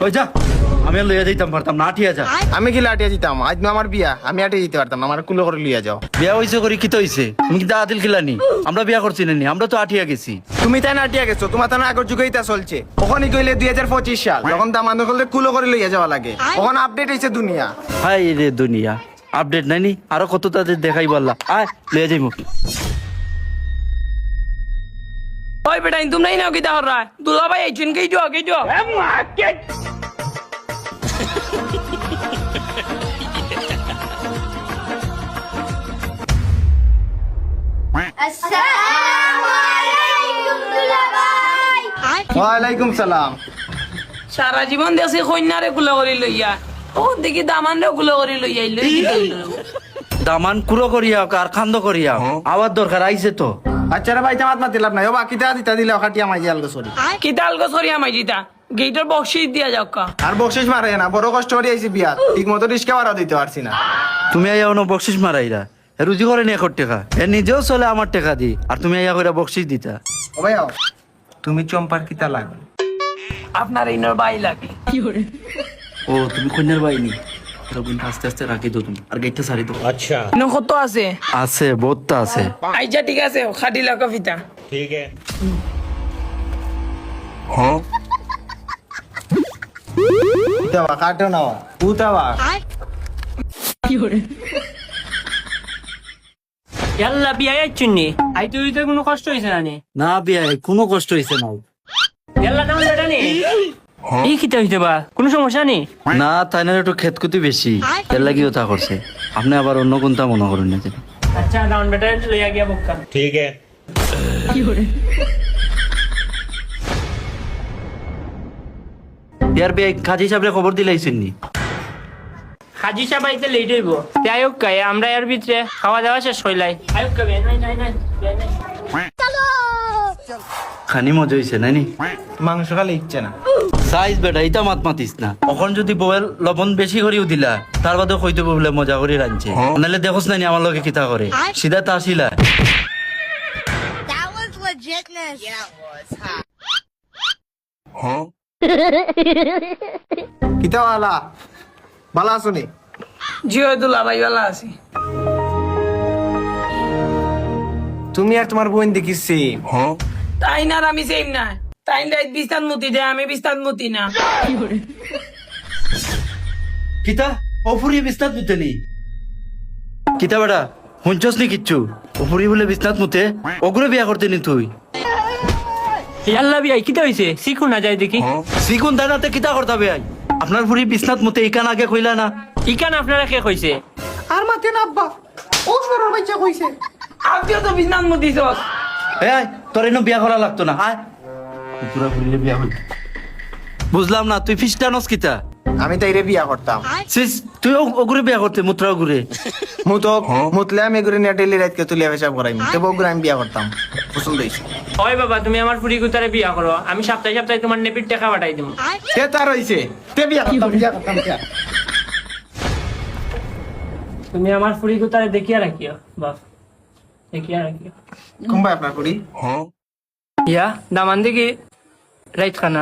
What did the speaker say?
ওই যা, আমি আর লইয়া যাইতাম পারতাম না, আঠিয়া যা। আমি কি লাটিয়া যেতাম? আজ না আমার বিয়া, আমি আটে যেতে পারতাম না, আমার কুলো করে লিয়া যাও। বিয়া হইছে করি কি তো হইছে? তুমি কি আদিল কিলানি? আমরা বিয়া করছি না, আমরা তো আঠিয়া গেছি। তুমি তাই না আটিয়া গেছো, তোমার তো না আগর যুগেই তা চলছে। ওখানে কইলে 2025 সাল, যখন দামান করলে কুলো করে লইয়া যাওয়া লাগে। ওখানে আপডেট হইছে দুনিয়া। হাই রে দুনিয়া, আপডেট নাইনি? আরো কত তাদের দেখাই বললা। আয় লইয়া যাইমু। ওই বেটা তুম নাই না কিতা হর রায় দুলা ভাই এইছেন কে যাও কে যাও আসসালামু আলাইকুম দুলাভাই। ওয়ালাইকুম সালাম। সারা জীবন দেশে কন্যারে গুলো করি লইয়া ও দেখি দামান রে গুলো করি লইয়া আইলো দামান কুড়ো করিয়া আর খান্দ করিয়া আবার দরকার আইছে তো। আচ্ছা রে ভাই, জামাত মাতিলাম না, ও বাকিটা দিতা দিলে খাটিয়া মাইজি আলগো সরি। কিতা আলগো সরি আমাই দিতা গেটের বক্সিস দিয়া যাও কা আর বকশিস মারে না, বড় কষ্ট করে আইছি বিয়া, ঠিক মতো রিস্কা ভাড়া দিতে পারছি না। তুমি আইয়া অন্য বকশিস মারাইরা, এ রুজি করে নিয়ে টাকা, এ নিজেও চলে আমার টাকা দি, আর তুমি আইয়া করে বকশিস দিতা। ও ভাই আও, তুমি চম্পার কিতা লাগে? আপনার ইনর বাই লাগে ও তুমি কন্যার বাইনি, আস্তে আস্তে রাখি দো তুমি, আর গেটটা সারি দো। अच्छा ইনো কত আছে আছে বহুতটা আছে। আইজা ঠিক আছে খাটি লাগা ফিতা ठीक है উতাবা কাটো না, উতাবা ইয়াল্লা বিয়া চুন্নি আই তুই তো কোনো কষ্ট হইছে না নে না বিয়া কোনো কষ্ট হইছে না। ইয়াল্লা নাম বেটা নে এই কিতা হইতে বা কোনো সমস্যা নেই না তাই না, একটু খেতকুতি বেশি, এর লাগিও তা করছে। আপনি আবার অন্য কোনটা মনে করেন না। আচ্ছা ডাউন বেটা লইয়া গিয়া বক্কা ठीक है ইয়ার বিয়া কাজী সাহেবরে খবর দিলাইছেন নি? হাজি সাহেব আইতে লেট হইব তে আয়ুক কায় আমরা এর ভিতরে খাওয়া দাওয়া শেষ হইলাই আয়ুক কা নাই নাই নাই নাই খানি মজা হইছে নাইনি? মাংস খালি ইচ্ছে না। সাইজ বেটা ইটা মাত মাতিস না। এখন যদি বউয়ের লবণ বেশি করিও দিলা, তার বাদে কইতে বলে মজা করে রাঁধছে, নাহলে দেখোস না নি আমার লগে কিতা করে, সিধা তা আসিলা। That was legitness. Yeah, it was. কিতা ওয়ালা ভালো আছো নি? জিও দুলা ভাই ভালো আছি তুমি আর তোমার বোন দেখিছি। তাই না আর আমি সেম না তাই রাইত বিস্তান মুতি দেয় আমি বিস্তান মুতি না কিতা অফুরি বিস্তাত মুতে নি? কিতা বেটা হুঁচস নি কিচ্ছু? অফুরি বলে বিস্তাত মুতে, ওগুলো বিয়া করতে নি তুই? ইয়াল্লা বিয়া কিতা হইছে শিখু না যাই দেখি সিগুন দানাতে কিতা করতে বিয়াই? আপনার ফুরি বিস্তাত মুতে ইকান আগে কইলা না? ইকান আপনারা কে কইছে আর মাতে না আব্বা, ও বড় বাচ্চা কইছে। আজকেও তো বিস্তান মুতিস এই আয়, তোর এনে বিয়া করা লাগতো না, আয় পুরা ফুরিলে বিয়া হই। বুঝলাম না তুই ফিস্টানস কিতা? আমি তাইরে বিয়া করতাম। সিস তুই ওগুরে বিয়া করতে, মুত্রা ওগুরে। মুতলে আমি এগুলো নিয়ে ডেলি রাতকে তুলিয়া পেশাব করাইম, তবে ওগুলো আমি বিয়া করতাম। পছন্দ হয়েছে। ওই বাবা তুমি আমার ফুরি কুতারে বিয়া করো আমি সপ্তাহে সপ্তাহে তোমার নেপির টাকা পাঠাই দেবো কে তার হইছে? তে বিয়া করতাম, বিয়া করতাম কে? তুমি আমার ফুরি কুতারে দেখিয়া রাখিও বাপ দেখিয়া রাখিও কুম্বাই আপনার কুড়ি? ইয়া দামান দেখি রাইট খানা